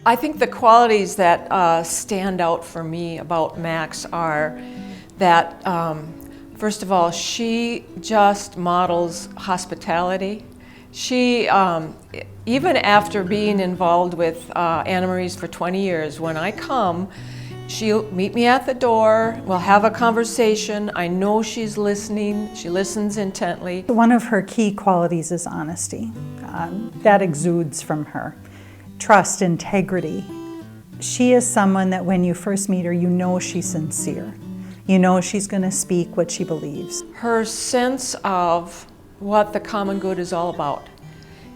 I think the qualities that stand out for me about Max are that, first of all, she just models hospitality. She, even after being involved with Anna Marie's for 20 years, when I come, she'll meet me at the door, we'll have a conversation. I know she's listening, she listens intently. One of her key qualities is honesty. That exudes from her. Trust, integrity. She is someone that when you first meet her, you know she's sincere. You know she's going to speak what she believes. Her sense of what the common good is all about.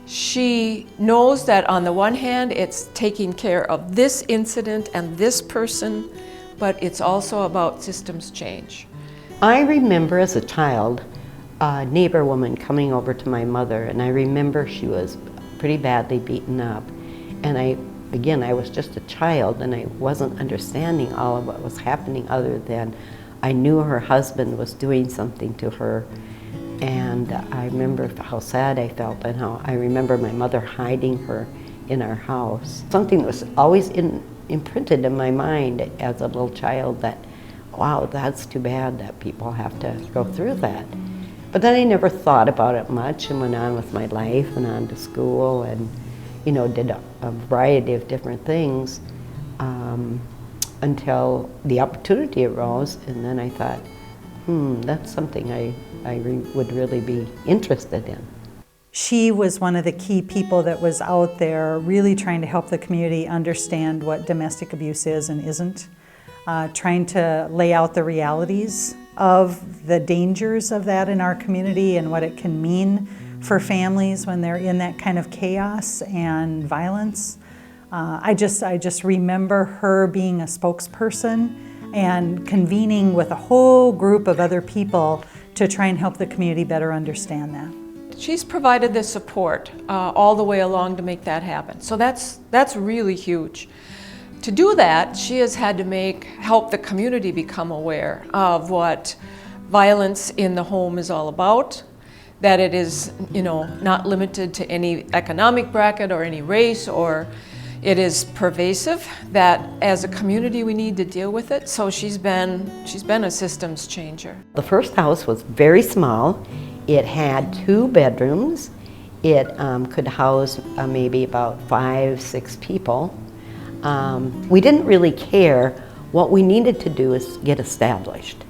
She knows that on the one hand, it's taking care of this incident and this person, but it's also about systems change. I remember as a child, a neighbor woman coming over to my mother, and I remember she was pretty badly beaten up. And I was just a child, and I wasn't understanding all of what was happening other than I knew her husband was doing something to her. And I remember how sad I felt, and how I remember my mother hiding her in our house. Something that was always imprinted in my mind as a little child that, wow, that's too bad that people have to go through that. But then I never thought about it much and went on with my life, went on to school, and did a variety of different things until the opportunity arose, and then I thought, that's something I would really be interested in. She was one of the key people that was out there really trying to help the community understand what domestic abuse is and isn't, trying to lay out the realities of the dangers of that in our community and what it can mean for families when they're in that kind of chaos and violence. I just remember her being a spokesperson and convening with a whole group of other people to try and help the community better understand that. She's provided the support all the way along to make that happen. So that's really huge. To do that, she has had to help the community become aware of what violence in the home is all about, that it is, not limited to any economic bracket or any race, or it is pervasive, that as a community we need to deal with it. So she's been a systems changer. The first house was very small. It had 2 bedrooms. It could house maybe about 5-6 people. We didn't really care. What we needed to do is get established.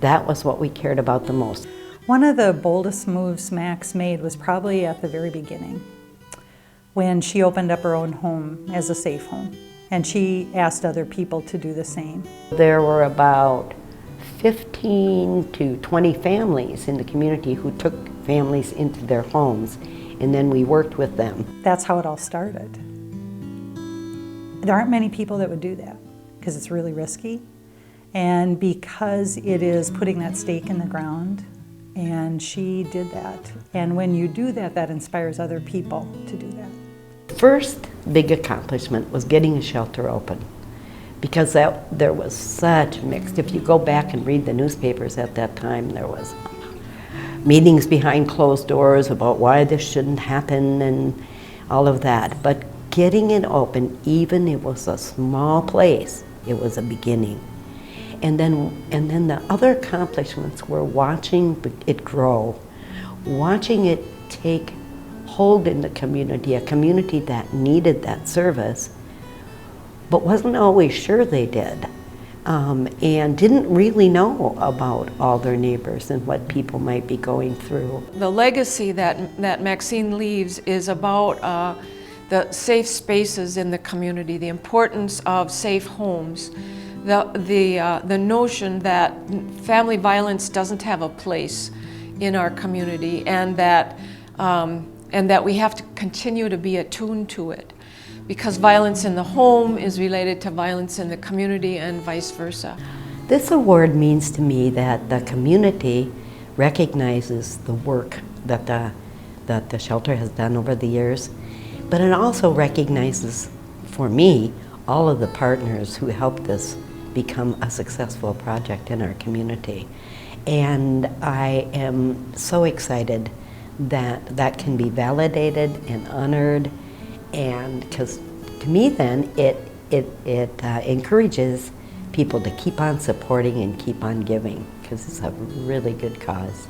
That was what we cared about the most. One of the boldest moves Max made was probably at the very beginning, when she opened up her own home as a safe home, and she asked other people to do the same. There were about 15 to 20 families in the community who took families into their homes, and then we worked with them. That's how it all started. There aren't many people that would do that because it's really risky, and because it is putting that stake in the ground, and she did that. And when you do that, that inspires other people to do that. First big accomplishment was getting a shelter open, because there was such mixed. If you go back and read the newspapers at that time, there was meetings behind closed doors about why this shouldn't happen and all of that. But getting it open, even it was a small place, it was a beginning. And then the other accomplishments were watching it grow, watching it take hold in the community, a community that needed that service, but wasn't always sure they did, and didn't really know about all their neighbors and what people might be going through. The legacy that Maxine leaves is about the safe spaces in the community, the importance of safe homes, the notion that family violence doesn't have a place in our community, and that we have to continue to be attuned to it, because violence in the home is related to violence in the community and vice versa. This award means to me that the community recognizes the work that the shelter has done over the years, but it also recognizes, for me, all of the partners who helped this become a successful project in our community. And I am so excited that that can be validated and honored, and because to me then, it encourages people to keep on supporting and keep on giving, because it's a really good cause.